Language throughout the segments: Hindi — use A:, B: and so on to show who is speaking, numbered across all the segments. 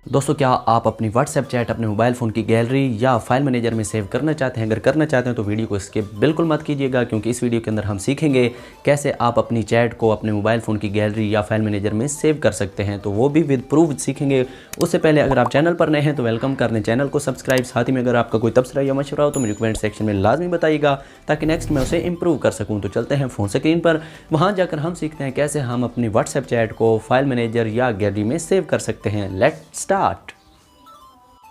A: दोस्तों, क्या आप अपनी व्हाट्सएप चैट अपने मोबाइल फ़ोन की गैलरी या फाइल मैनेजर में सेव करना चाहते हैं? अगर करना चाहते हैं तो वीडियो को स्किप बिल्कुल मत कीजिएगा, क्योंकि इस वीडियो के अंदर हम सीखेंगे कैसे आप अपनी चैट को अपने मोबाइल फ़ोन की गैलरी या फाइल मैनेजर में सेव कर सकते हैं। तो वो भी विद प्रूफ सीखेंगे। उससे पहले अगर आप चैनल पर नए हैं तो वेलकम कर दें चैनल को सब्सक्राइब। साथ ही में अगर आपका कोई तबसरा या मशवरा हो तो मुझे कमेंट सेक्शन में लाजमी बताइएगा, ताकि नेक्स्ट मैं उसे इंप्रूव कर सकूँ। तो चलते हैं फ़ोन स्क्रीन पर, वहाँ जाकर हम सीखते हैं कैसे हम अपनी व्हाट्सएप चैट को फाइल मैनेजर या गैलरी में सेव कर सकते हैं। Let's start.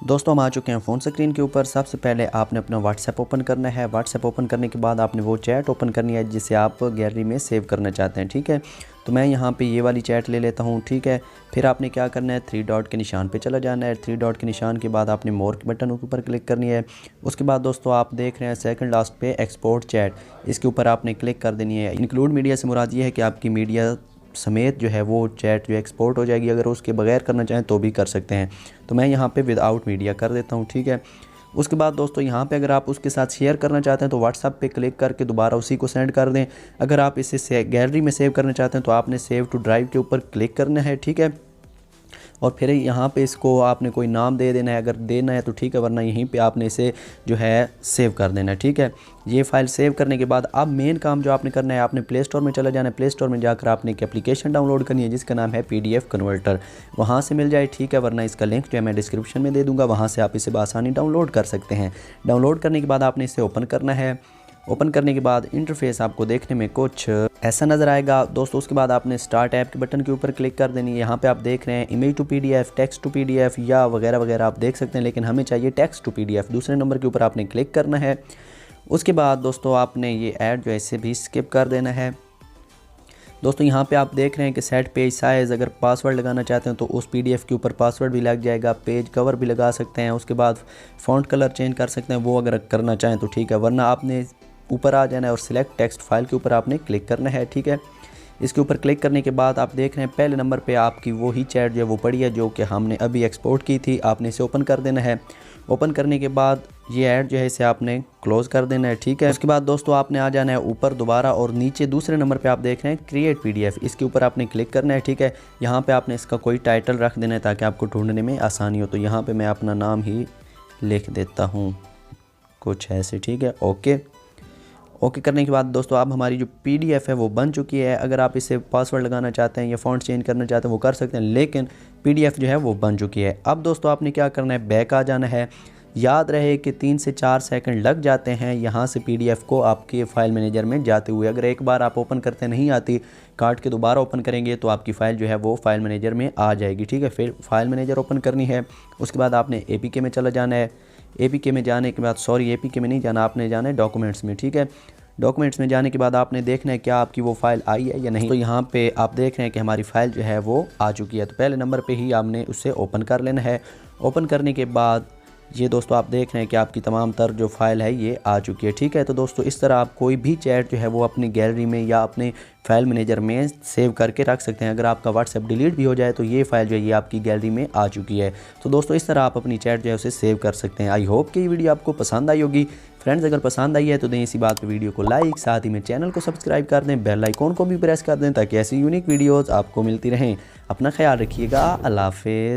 A: दोस्तों, हम आ चुके हैं फ़ोन स्क्रीन के ऊपर। सबसे पहले आपने अपना व्हाट्सएप ओपन करना है। व्हाट्सएप ओपन करने के बाद आपने वो चैट ओपन करनी है जिसे आप गैलरी में सेव करना चाहते हैं। ठीक है, तो मैं यहाँ पे ये वाली चैट ले लेता हूँ। ठीक है, फिर आपने क्या करना है, 3 डॉट के निशान पे चला जाना है। 3 डॉट के निशान के बाद आपने मोर के बटन के ऊपर क्लिक करनी है। उसके बाद दोस्तों आप देख रहे हैं सेकंड लास्ट पे एक्सपोर्ट चैट, इसके ऊपर आपने क्लिक कर देनी है। इंक्लूड मीडिया से मुराद ये है कि आपकी मीडिया समेत जो है वो चैट जो एक्सपोर्ट हो जाएगी। अगर उसके बगैर करना चाहें तो भी कर सकते हैं। तो मैं यहाँ पे विदाउट मीडिया कर देता हूँ। ठीक है, उसके बाद दोस्तों यहाँ पे अगर आप उसके साथ शेयर करना चाहते हैं तो व्हाट्सएप पे क्लिक करके दोबारा उसी को सेंड कर दें। अगर आप इसे गैलरी में सेव करना चाहते हैं तो आपने सेव टू ड्राइव के ऊपर क्लिक करना है। ठीक है, और फिर यहाँ पे इसको आपने कोई नाम दे देना है, अगर देना है तो ठीक है, वरना यहीं पे आपने इसे जो है सेव कर देना है। ठीक है, ये फ़ाइल सेव करने के बाद अब मेन काम जो आपने करना है, आपने प्ले स्टोर में चला जाना है। प्ले स्टोर में जाकर आपने एक एप्लीकेशन डाउनलोड करनी है जिसका नाम है PDF कन्वर्टर। वहाँ से मिल जाए, ठीक है, वरना इसका लिंक जो है मैं डिस्क्रिप्शन में दे दूँगा, वहाँ से आप इसे बआसानी डाउनलोड कर सकते हैं। डाउनलोड करने के बाद आपने इसे ओपन करना है। ओपन करने के बाद इंटरफेस आपको देखने में कुछ ऐसा नज़र आएगा दोस्तों। उसके बाद आपने स्टार्ट ऐप के बटन के ऊपर क्लिक कर देनी है। यहाँ पे आप देख रहे हैं image to PDF, text to PDF या वगैरह वगैरह आप देख सकते हैं, लेकिन हमें चाहिए टेक्स्ट टू PDF। दूसरे नंबर के ऊपर आपने क्लिक करना है। उसके बाद दोस्तों आपने ये ऐड जो है इसे भी स्किप कर देना है। दोस्तों यहाँ पे आप देख रहे हैं कि सेट पेज साइज़, अगर पासवर्ड लगाना चाहते हैं तो उस PDF के ऊपर पासवर्ड भी लग जाएगा। पेज कवर भी लगा सकते हैं। उसके बाद फ़ॉन्ट कलर चेंज कर सकते हैं, वो अगर करना चाहें तो ठीक है, वरना आपने ऊपर आ जाना है और सिलेक्ट टेक्स्ट फाइल के ऊपर आपने क्लिक करना है। ठीक है, इसके ऊपर क्लिक करने के बाद आप देख रहे हैं पहले नंबर पे आपकी वही चैट जो है वो पड़ी है जो कि हमने अभी एक्सपोर्ट की थी। आपने इसे ओपन कर देना है। ओपन करने के बाद ये ऐड जो है इसे आपने क्लोज़ कर देना है। ठीक है, उसके बाद दोस्तों आपने आ जाना है ऊपर दोबारा, और नीचे दूसरे नंबर पे आप देख रहे हैं क्रिएट PDF, इसके ऊपर आपने क्लिक करना है। ठीक है, यहाँ पे आपने इसका कोई टाइटल रख देना है ताकि आपको ढूंढने में आसानी हो। तो यहाँ पे मैं अपना नाम ही लिख देता हूँ कुछ ऐसे। ठीक है, ओके करने के बाद दोस्तों अब हमारी जो PDF है वो बन चुकी है। अगर आप इसे पासवर्ड लगाना चाहते हैं या फ़ॉन्ट चेंज करना चाहते हैं वो कर सकते हैं, लेकिन PDF जो है वो बन चुकी है। अब दोस्तों आपने क्या करना है, बैक आ जाना है। याद रहे कि 3 से 4 सेकंड लग जाते हैं यहाँ से PDF को आपके फ़ाइल मैनेजर में जाते हुए। अगर एक बार आप ओपन करते नहीं आती, काट के दोबारा ओपन करेंगे तो आपकी फ़ाइल जो है वो फ़ाइल मैनेजर में आ जाएगी। ठीक है, फिर फ़ाइल मैनेजर ओपन करनी है। उसके बाद आपने APK में चला जाना है। APK में जाने के बाद APK में नहीं जाना, आपने जाना है डॉक्यूमेंट्स में। ठीक है, डॉक्यूमेंट्स में जाने के बाद आपने देखना है क्या आपकी वो फ़ाइल आई है या नहीं। तो यहाँ पे आप देख रहे हैं कि हमारी फ़ाइल जो है वो आ चुकी है। तो पहले नंबर पे ही आपने उसे ओपन कर लेना है। ओपन करने के बाद ये दोस्तों आप देख रहे हैं कि आपकी तमाम तर जो फ़ाइल है ये आ चुकी है। ठीक है, तो दोस्तों इस तरह आप कोई भी चैट जो है वो अपनी गैलरी में या अपने फाइल मैनेजर में सेव करके रख सकते हैं। अगर आपका व्हाट्सएप डिलीट भी हो जाए तो ये फ़ाइल जो है ये आपकी गैलरी में आ चुकी है। तो दोस्तों इस तरह आप अपनी चैट जो है उसे सेव कर सकते हैं। आई होप कि ये वीडियो आपको पसंद आई होगी। फ्रेंड्स, अगर पसंद आई है तो दें इसी बात पे वीडियो को लाइक, साथ ही में चैनल को सब्सक्राइब कर दें, बेल आइकॉन को भी प्रेस कर दें ताकि ऐसी यूनिक वीडियोज़ आपको मिलती रहें। अपना ख्याल रखिएगा। अल्लाह हाफ़िज़।